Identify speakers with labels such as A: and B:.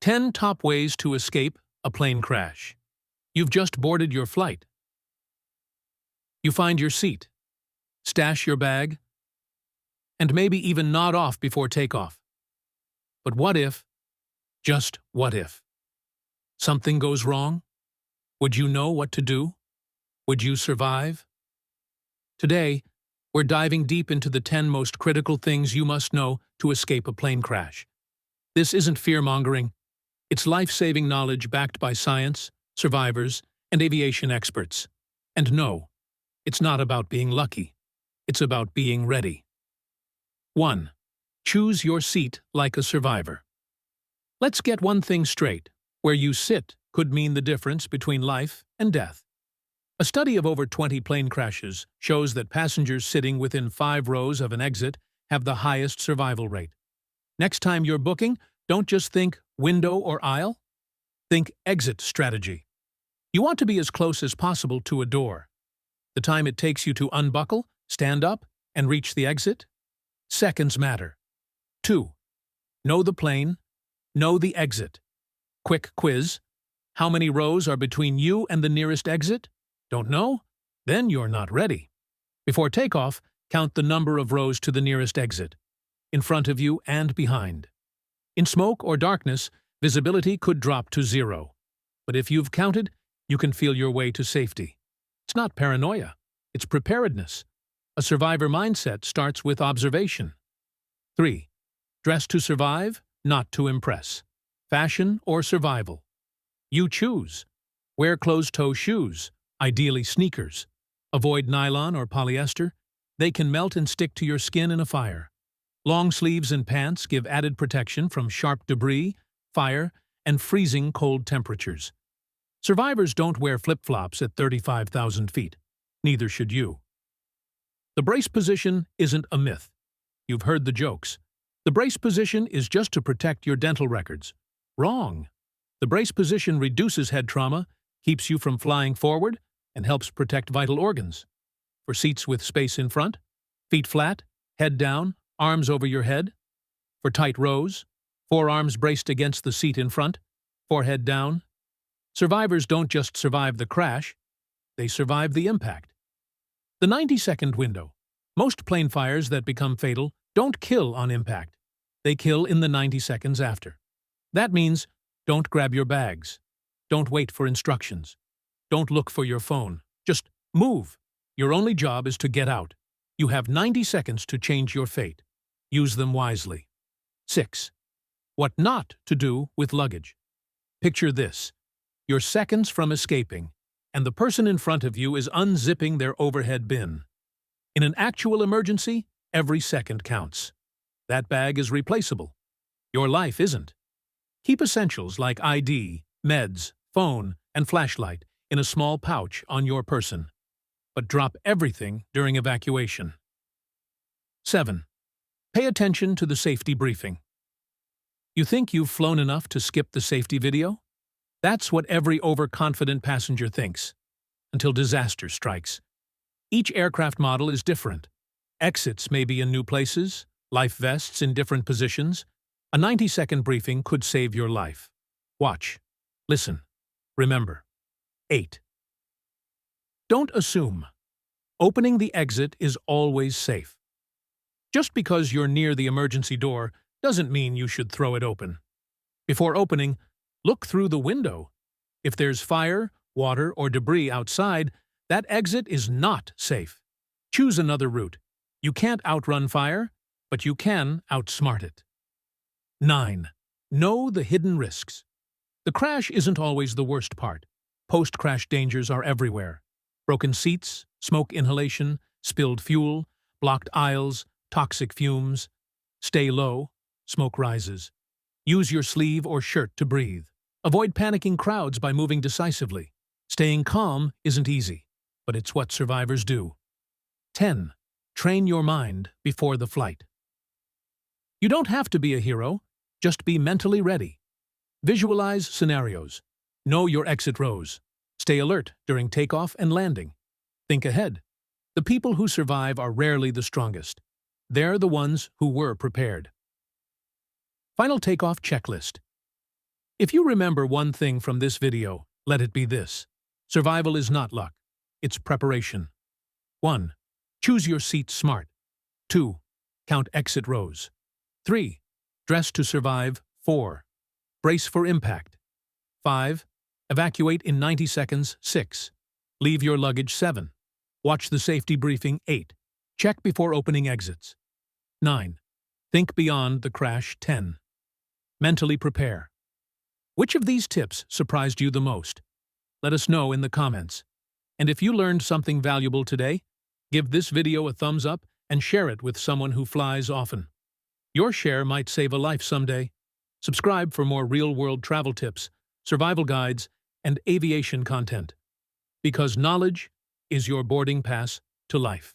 A: 10 top ways to escape a plane crash. You've just boarded your flight. You find your seat, stash your bag, and maybe even nod off before takeoff. But what if, just what if, something goes wrong? Would you know what to do? Would you survive? Today, we're diving deep into the 10 most critical things you must know to escape a plane crash. This isn't fear-mongering. It's life-saving knowledge backed by science, survivors, and aviation experts. And no, it's not about being lucky. It's about being ready. 1. Choose your seat like a survivor. Let's get one thing straight. Where you sit could mean the difference between life and death. A study of over 20 plane crashes shows that passengers sitting within 5 rows of an exit have the highest survival rate. Next time you're booking, don't just think window or aisle. Think exit strategy. You want to be as close as possible to a door. The time it takes you to unbuckle, stand up, and reach the exit? Seconds matter. 2. Know the plane. Know the exit. Quick quiz. How many rows are between you and the nearest exit? Don't know? Then you're not ready. Before takeoff, count the number of rows to the nearest exit, in front of you and behind. In smoke or darkness, visibility could drop to 0. But if you've counted, you can feel your way to safety. It's not paranoia. It's preparedness. A survivor mindset starts with observation. 3. Dress to survive, not to impress. Fashion or survival? You choose. Wear closed-toe shoes, ideally sneakers. Avoid nylon or polyester. They can melt and stick to your skin in a fire. Long sleeves and pants give added protection from sharp debris, fire, and freezing cold temperatures. Survivors don't wear flip-flops at 35,000 feet. Neither should you. The brace position isn't a myth. You've heard the jokes. The brace position is just to protect your dental records. Wrong. The brace position reduces head trauma, keeps you from flying forward, and helps protect vital organs. For seats with space in front, feet flat, head down, arms over your head. For tight rows, forearms braced against the seat in front, forehead down. Survivors don't just survive the crash, they survive the impact. The 90-second window. Most plane fires that become fatal don't kill on impact. They kill in the 90 seconds after. That means don't grab your bags. Don't wait for instructions. Don't look for your phone. Just move. Your only job is to get out. You have 90 seconds to change your fate. Use them wisely. 6. What not to do with luggage. Picture this. You're seconds from escaping, and the person in front of you is unzipping their overhead bin. In an actual emergency, every second counts. That bag is replaceable. Your life isn't. Keep essentials like ID, meds, phone, and flashlight in a small pouch on your person. But drop everything during evacuation. 7. Pay attention to the safety briefing. You think you've flown enough to skip the safety video? That's what every overconfident passenger thinks, until disaster strikes. Each aircraft model is different. Exits may be in new places, life vests in different positions. A 90-second briefing could save your life. Watch. Listen. Remember. 8. Don't assume. Opening the exit is always safe. Just because you're near the emergency door doesn't mean you should throw it open. Before opening, look through the window. If there's fire, water, or debris outside, that exit is not safe. Choose another route. You can't outrun fire, but you can outsmart it. 9. Know the hidden risks. The crash isn't always the worst part. Post-crash dangers are everywhere. Broken seats, smoke inhalation, spilled fuel, blocked aisles, toxic fumes. Stay low. Smoke rises. Use your sleeve or shirt to breathe. Avoid panicking crowds by moving decisively. Staying calm isn't easy, but it's what survivors do. 10. Train your mind before the flight. You don't have to be a hero, just be mentally ready. Visualize scenarios. Know your exit rows. Stay alert during takeoff and landing. Think ahead. The people who survive are rarely the strongest. They're the ones who were prepared. Final takeoff checklist. If you remember one thing from this video, let it be this. Survival is not luck. It's preparation. 1. Choose your seat smart. 2. Count exit rows. 3. Dress to survive. 4. Brace for impact. 5. Evacuate in 90 seconds. 6. Leave your luggage. 7. Watch the safety briefing. 8. Check before opening exits. 9. Think beyond the crash. 10. Mentally prepare. Which of these tips surprised you the most? Let us know in the comments. And if you learned something valuable today, give this video a thumbs up and share it with someone who flies often. Your share might save a life someday. Subscribe for more real-world travel tips, survival guides, and aviation content. Because knowledge is your boarding pass to life.